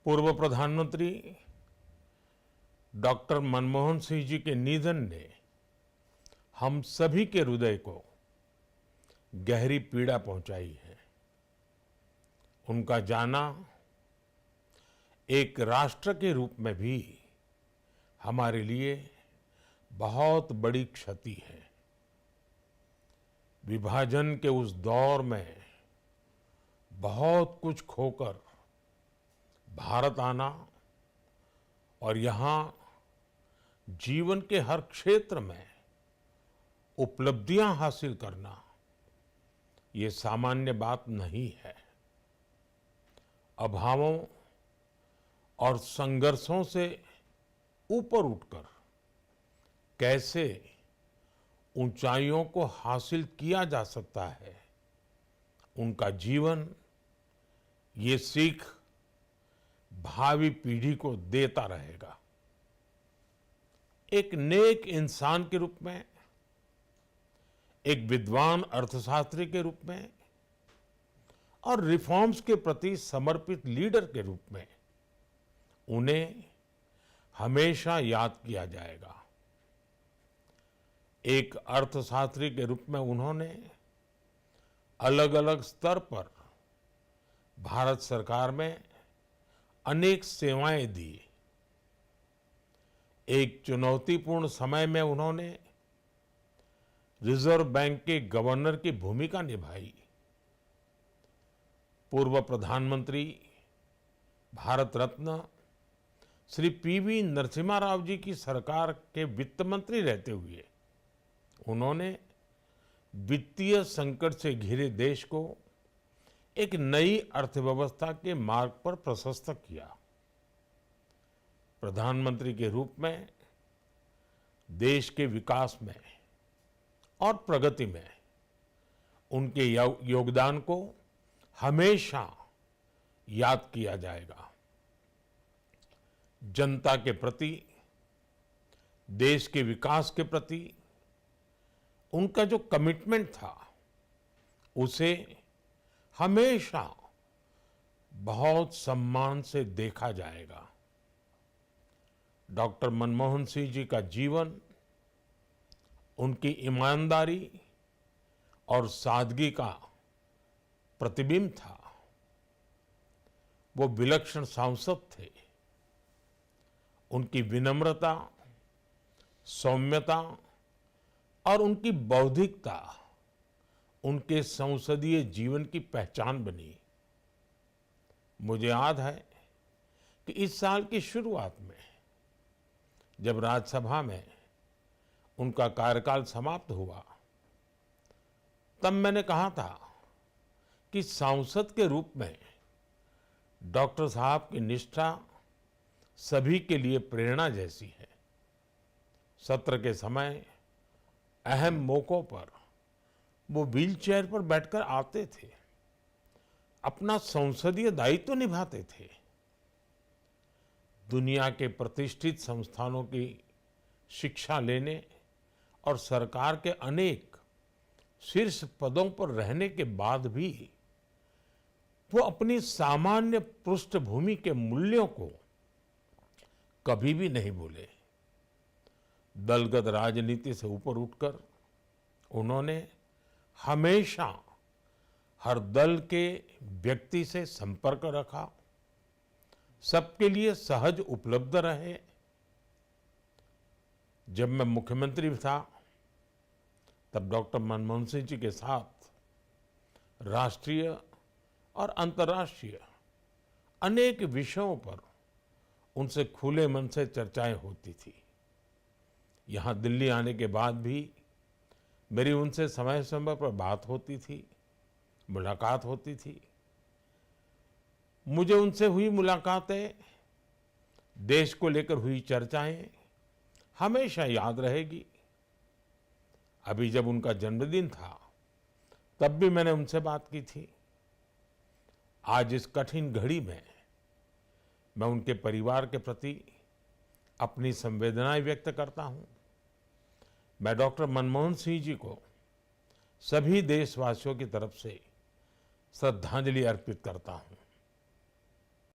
पूर्व प्रधानमंत्री डॉक्टर मनमोहन सिंह जी के निधन ने हम सभी के हृदय को गहरी पीड़ा पहुंचाई है। उनका जाना एक राष्ट्र के रूप में भी हमारे लिए बहुत बड़ी क्षति है। विभाजन के उस दौर में बहुत कुछ खोकर भारत आना और यहाँ जीवन के हर क्षेत्र में उपलब्धियां हासिल करना ये सामान्य बात नहीं है। अभावों और संघर्षों से ऊपर उठकर कैसे ऊंचाइयों को हासिल किया जा सकता है, उनका जीवन ये सीख भावी पीढ़ी को देता रहेगा। एक नेक इंसान के रूप में, एक विद्वान अर्थशास्त्री के रूप में और रिफॉर्म्स के प्रति समर्पित लीडर के रूप में उन्हें हमेशा याद किया जाएगा। एक अर्थशास्त्री के रूप में उन्होंने अलग अलग स्तर पर भारत सरकार में अनेक सेवाएं दी। एक चुनौतीपूर्ण समय में उन्होंने रिजर्व बैंक के गवर्नर की भूमिका निभाई। पूर्व प्रधानमंत्री भारत रत्न श्री पीवी नरसिम्हा राव जी की सरकार के वित्त मंत्री रहते हुए उन्होंने वित्तीय संकट से घिरे देश को एक नई अर्थव्यवस्था के मार्ग पर प्रशस्त किया। प्रधानमंत्री के रूप में देश के विकास में और प्रगति में उनके योगदान को हमेशा याद किया जाएगा। जनता के प्रति, देश के विकास के प्रति उनका जो कमिटमेंट था उसे हमेशा बहुत सम्मान से देखा जाएगा। डॉक्टर मनमोहन सिंह जी का जीवन उनकी ईमानदारी और सादगी का प्रतिबिंब था। वो विलक्षण सांसद थे। उनकी विनम्रता, सौम्यता और उनकी बौद्धिकता उनके संसदीय जीवन की पहचान बनी। मुझे याद है कि इस साल की शुरुआत में जब राज्यसभा में उनका कार्यकाल समाप्त हुआ, तब मैंने कहा था कि सांसद के रूप में डॉक्टर साहब की निष्ठा सभी के लिए प्रेरणा जैसी है। सत्र के समय अहम मौकों पर वो व्हीलचेयर पर बैठकर आते थे, अपना संसदीय दायित्व निभाते थे। दुनिया के प्रतिष्ठित संस्थानों की शिक्षा लेने और सरकार के अनेक शीर्ष पदों पर रहने के बाद भी वो अपनी सामान्य पृष्ठभूमि के मूल्यों को कभी भी नहीं भूले। दलगत राजनीति से ऊपर उठकर उन्होंने हमेशा हर दल के व्यक्ति से संपर्क रखा, सबके लिए सहज उपलब्ध रहे। जब मैं मुख्यमंत्री था तब डॉक्टर मनमोहन सिंह जी के साथ राष्ट्रीय और अंतर्राष्ट्रीय अनेक विषयों पर उनसे खुले मन से चर्चाएं होती थी। यहाँ दिल्ली आने के बाद भी मेरी उनसे समय समय पर बात होती थी, मुलाकात होती थी। मुझे उनसे हुई मुलाकातें, देश को लेकर हुई चर्चाएं हमेशा याद रहेगी। अभी जब उनका जन्मदिन था तब भी मैंने उनसे बात की थी। आज इस कठिन घड़ी में मैं उनके परिवार के प्रति अपनी संवेदनाएं व्यक्त करता हूं। मैं डॉक्टर मनमोहन सिंह जी को सभी देशवासियों की तरफ से श्रद्धांजलि अर्पित करता हूं।